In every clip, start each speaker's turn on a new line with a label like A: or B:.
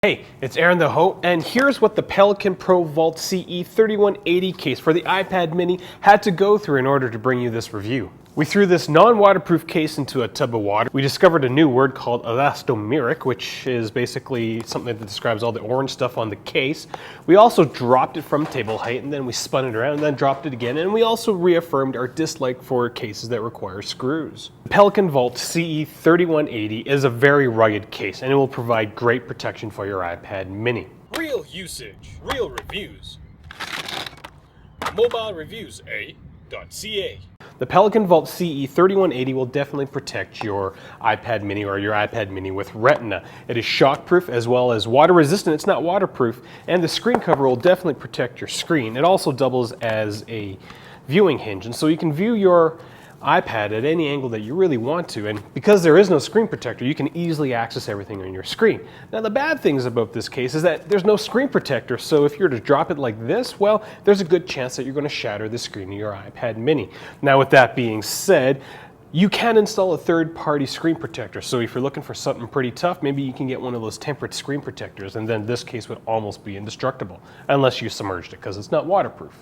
A: Hey, it's Aaron the Ho, and here's what the Pelican Pro Vault CE3180 case for the iPad mini had to go through in order to bring you this review. We threw this non-waterproof case into a tub of water. We discovered a new word called elastomeric, which is basically something that describes all the orange stuff on the case. We also dropped it from table height, and then we spun it around and then dropped it again, and we also reaffirmed our dislike for cases that require screws. The Pelican Vault CE3180 is a very rugged case, and it will provide great protection for your iPad mini.
B: Real usage, real reviews. Mobile reviews A.ca.
A: The Pelican Vault CE3180 will definitely protect your iPad mini or your iPad mini with Retina. It is shockproof as well as water resistant. It's not waterproof, and the screen cover will definitely protect your screen. It also doubles as a viewing hinge, and so you can view your iPad at any angle that you really want to, and because there is no screen protector, you can easily access everything on your screen. Now, the bad things about this case is that there's no screen protector, so if you're to drop it like this, well, there's a good chance that you're going to shatter the screen of your iPad mini. Now, with that being said, you can install a third-party screen protector, so if you're looking for something pretty tough, maybe you can get one of those tempered screen protectors, and then this case would almost be indestructible, unless you submerged it, because it's not waterproof.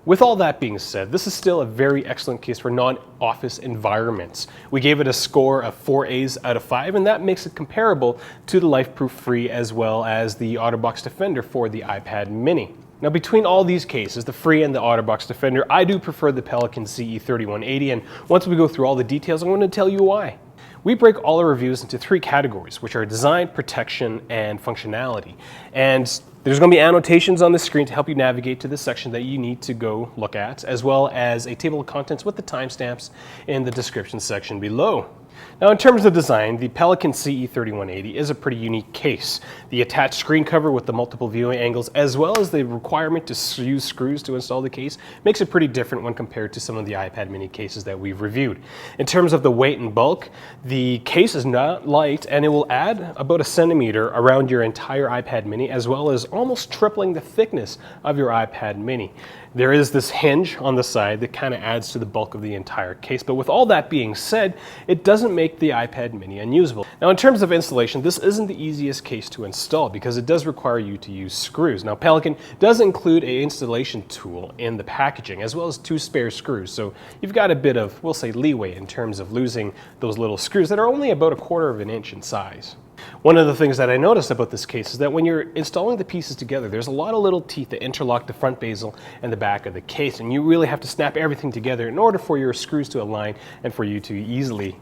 A: With all that being said, this is still a very excellent case for non-office environments. We gave it a score of 4 A's out of 5, and that makes it comparable to the LifeProof Free as well as the OtterBox Defender for the iPad mini. Now, between all these cases, the Free and the OtterBox Defender, I do prefer the Pelican CE3180, and once we go through all the details, I'm going to tell you why. We break all our reviews into 3 categories, which are design, protection, and functionality. And there's going to be annotations on the screen to help you navigate to the section that you need to go look at, as well as a table of contents with the timestamps in the description section below. Now, in terms of design, the Pelican CE3180 is a pretty unique case. The attached screen cover with the multiple viewing angles, as well as the requirement to use screws to install the case, makes it pretty different when compared to some of the iPad mini cases that we've reviewed. In terms of the weight and bulk, the case is not light, and it will add about 1 centimeter around your entire iPad mini, as well as almost tripling the thickness of your iPad mini. There is this hinge on the side that kind of adds to the bulk of the entire case, but with all that being said, it doesn't make the iPad mini unusable. Now, in terms of installation, this isn't the easiest case to install because it does require you to use screws. Now, Pelican does include an installation tool in the packaging, as well as 2 spare screws, so you've got a bit of, we'll say, leeway in terms of losing those little screws that are only about 1/4 of an inch in size. One of the things that I noticed about this case is that when you're installing the pieces together, there's a lot of little teeth that interlock the front bezel and the back of the case, and you really have to snap everything together in order for your screws to align and for you to easily,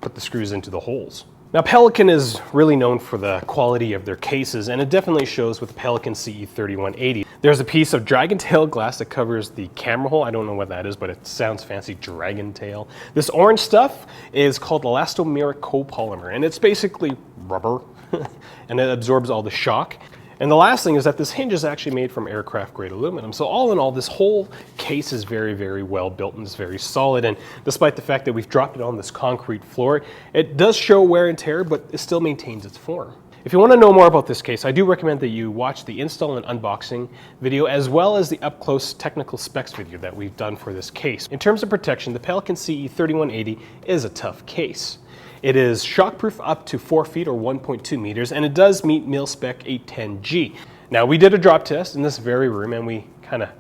A: put the screws into the holes. Now, Pelican is really known for the quality of their cases, and it definitely shows with the Pelican CE3180. There's a piece of dragon tail glass that covers the camera hole. I don't know what that is, but it sounds fancy, dragon tail. This orange stuff is called elastomeric copolymer, and it's basically rubber, and it absorbs all the shock. And the last thing is that this hinge is actually made from aircraft grade aluminum. So all in all, this whole case is very, very well built and is very solid. And despite the fact that we've dropped it on this concrete floor, it does show wear and tear, but it still maintains its form. If you want to know more about this case, I do recommend that you watch the install and unboxing video, as well as the up-close technical specs video that we've done for this case. In terms of protection, the Pelican CE3180 is a tough case. It is shockproof up to 4 feet or 1.2 meters, and it does meet mil-spec 810G. Now, we did a drop test in this very room, and we kind of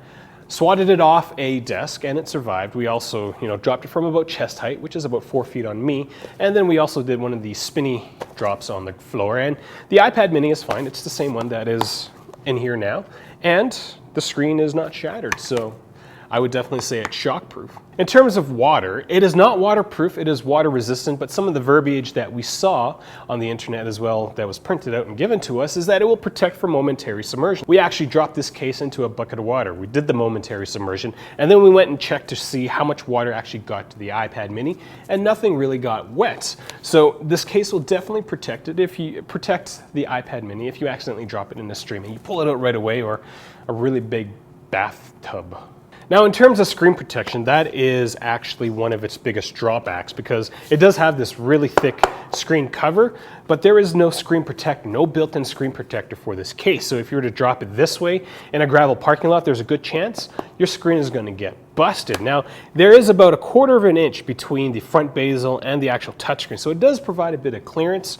A: swatted it off a desk, and it survived. We also, dropped it from about chest height, which is about 4 feet on me, and then we also did one of these spinny drops on the floor, and the iPad mini is fine. It's the same one that is in here now, and the screen is not shattered, so I would definitely say it's shockproof. In terms of water, it is not waterproof, it is water resistant, but some of the verbiage that we saw on the internet as well that was printed out and given to us is that it will protect from momentary submersion. We actually dropped this case into a bucket of water. We did the momentary submersion, and then we went and checked to see how much water actually got to the iPad mini, and nothing really got wet. So this case will definitely protect the iPad mini if you accidentally drop it in the stream and you pull it out right away, or a really big bathtub. Now, in terms of screen protection, that is actually one of its biggest drawbacks because it does have this really thick screen cover, but there is no screen protector, no built-in screen protector for this case. So if you were to drop it this way in a gravel parking lot, there's a good chance your screen is going to get busted. Now, there is about 1/4 of an inch between the front bezel and the actual touchscreen, so it does provide a bit of clearance.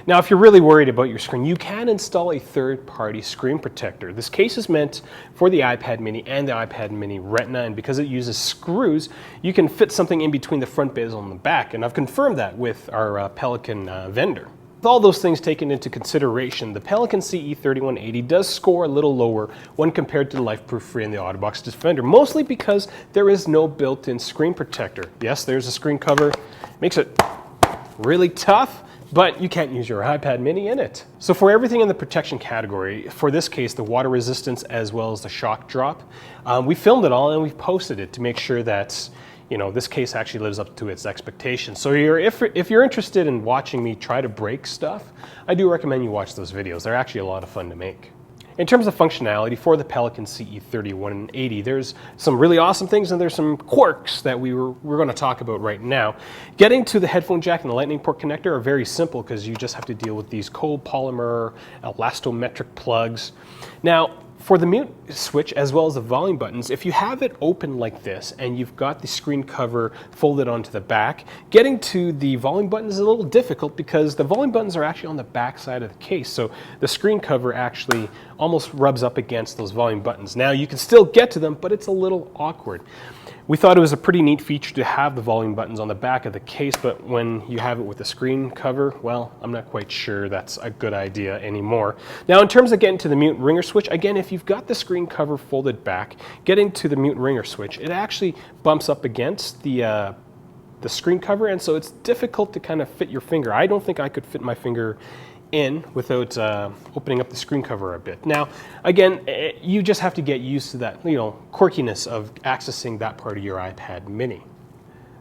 A: Now, if you're really worried about your screen, you can install a third-party screen protector. This case is meant for the iPad mini and the iPad mini Retina, and because it uses screws, you can fit something in between the front bezel and the back, and I've confirmed that with our Pelican vendor. With all those things taken into consideration, the Pelican CE3180 does score a little lower when compared to the LifeProof Free and the OtterBox Defender, mostly because there is no built-in screen protector. Yes, there's a screen cover, makes it really tough, but you can't use your iPad mini in it. So for everything in the protection category, for this case, the water resistance as well as the shock drop, we filmed it all and we've posted it to make sure that this case actually lives up to its expectations. So if you're interested in watching me try to break stuff, I do recommend you watch those videos. They're actually a lot of fun to make. In terms of functionality for the Pelican CE3180, there's some really awesome things and there's some quirks that we're going to talk about right now. Getting to the headphone jack and the lightning port connector are very simple because you just have to deal with these copolymer elastometric plugs. Now, for the mute switch as well as the volume buttons, if you have it open like this and you've got the screen cover folded onto the back, getting to the volume buttons is a little difficult because the volume buttons are actually on the back side of the case. So the screen cover actually almost rubs up against those volume buttons. Now you can still get to them, but it's a little awkward. We thought it was a pretty neat feature to have the volume buttons on the back of the case, but when you have it with the screen cover, well, I'm not quite sure that's a good idea anymore. Now, in terms of getting to the mute ringer switch, again, if you've got the screen cover folded back, getting to the mute ringer switch, it actually bumps up against the screen cover, and so it's difficult to kind of fit your finger. I don't think I could fit my finger in without opening up the screen cover a bit. Now, again, you just have to get used to that, quirkiness of accessing that part of your iPad mini.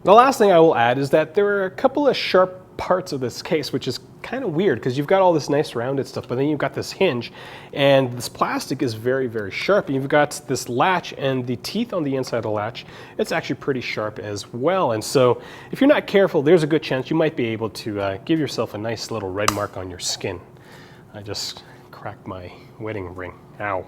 A: The last thing I will add is that there are a couple of sharp parts of this case, which is kind of weird because you've got all this nice rounded stuff, but then you've got this hinge and this plastic is very, very sharp. You've got this latch and the teeth on the inside of the latch, it's actually pretty sharp as well. And so if you're not careful, there's a good chance you might be able to give yourself a nice little red mark on your skin. I just cracked my wedding ring. Ow.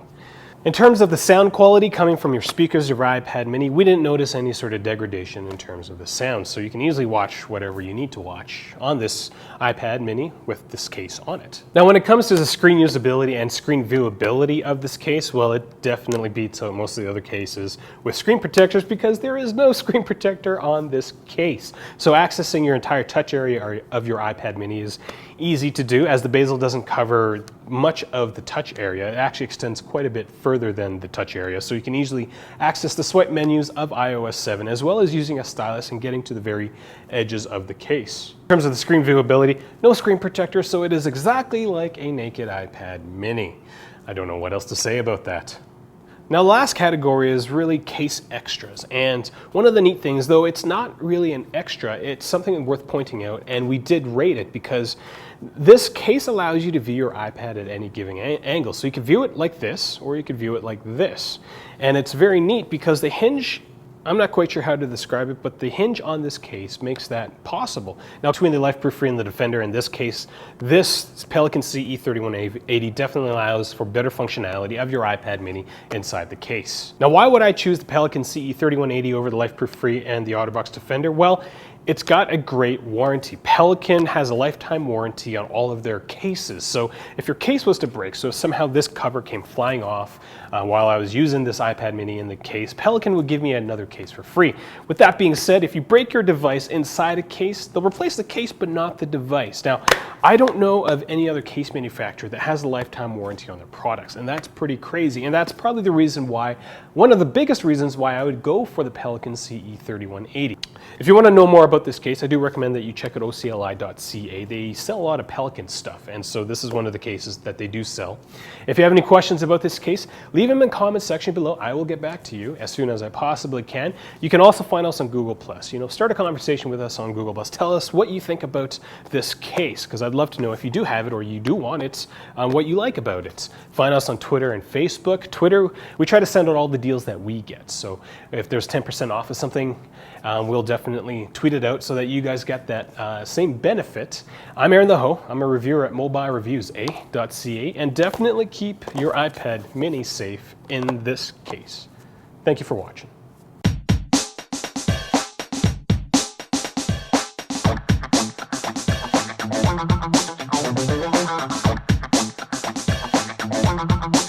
A: In terms of the sound quality coming from your speakers, your iPad mini, we didn't notice any sort of degradation in terms of the sound, so you can easily watch whatever you need to watch on this iPad mini with this case on it. Now, when it comes to the screen usability and screen viewability of this case, well, it definitely beats out most of the other cases with screen protectors because there is no screen protector on this case. So accessing your entire touch area of your iPad mini is easy to do as the bezel doesn't cover much of the touch area. It actually extends quite a bit further than the touch area, so you can easily access the swipe menus of iOS 7 as well as using a stylus and getting to the very edges of the case. In terms of the screen viewability, no screen protector, so it is exactly like a naked iPad mini. I don't know what else to say about that. Now, the last category is really case extras, and one of the neat things, though it's not really an extra, it's something worth pointing out, and we did rate it because this case allows you to view your iPad at any given angle. So you can view it like this, or you could view it like this. And it's very neat because the hinge, I'm not quite sure how to describe it, but the hinge on this case makes that possible. Now, between the LifeProof Free and the Defender, in this case, this Pelican CE3180 definitely allows for better functionality of your iPad mini inside the case. Now, why would I choose the Pelican CE3180 over the LifeProof Free and the OtterBox Defender? Well, it's got a great warranty. Pelican has a lifetime warranty on all of their cases. So if your case was to break, so if somehow this cover came flying off while I was using this iPad mini in the case, Pelican would give me another case for free. With that being said, if you break your device inside a case, they'll replace the case but not the device. Now, I don't know of any other case manufacturer that has a lifetime warranty on their products, and that's pretty crazy. And that's probably the reason why, one of the biggest reasons why I would go for the Pelican CE3180. If you want to know more about this case, I do recommend that you check out ocli.ca. They sell a lot of Pelican stuff, and so this is one of the cases that they do sell. If you have any questions about this case, leave them in the comment section below. I will get back to you as soon as I possibly can. You can also find us on Google+. Start a conversation with us on Google+. Tell us what you think about this case, because I'd love to know if you do have it or you do want it, what you like about it. Find us on Twitter and Facebook. Twitter, we try to send out all the deals that we get. So if there's 10% off of something, we'll definitely tweet it out so that you guys get that same benefit. I'm Aaron the Ho. I'm a reviewer at mobilereviewsa.ca, and definitely keep your iPad mini safe in this case. Thank you for watching.
C: Thank you.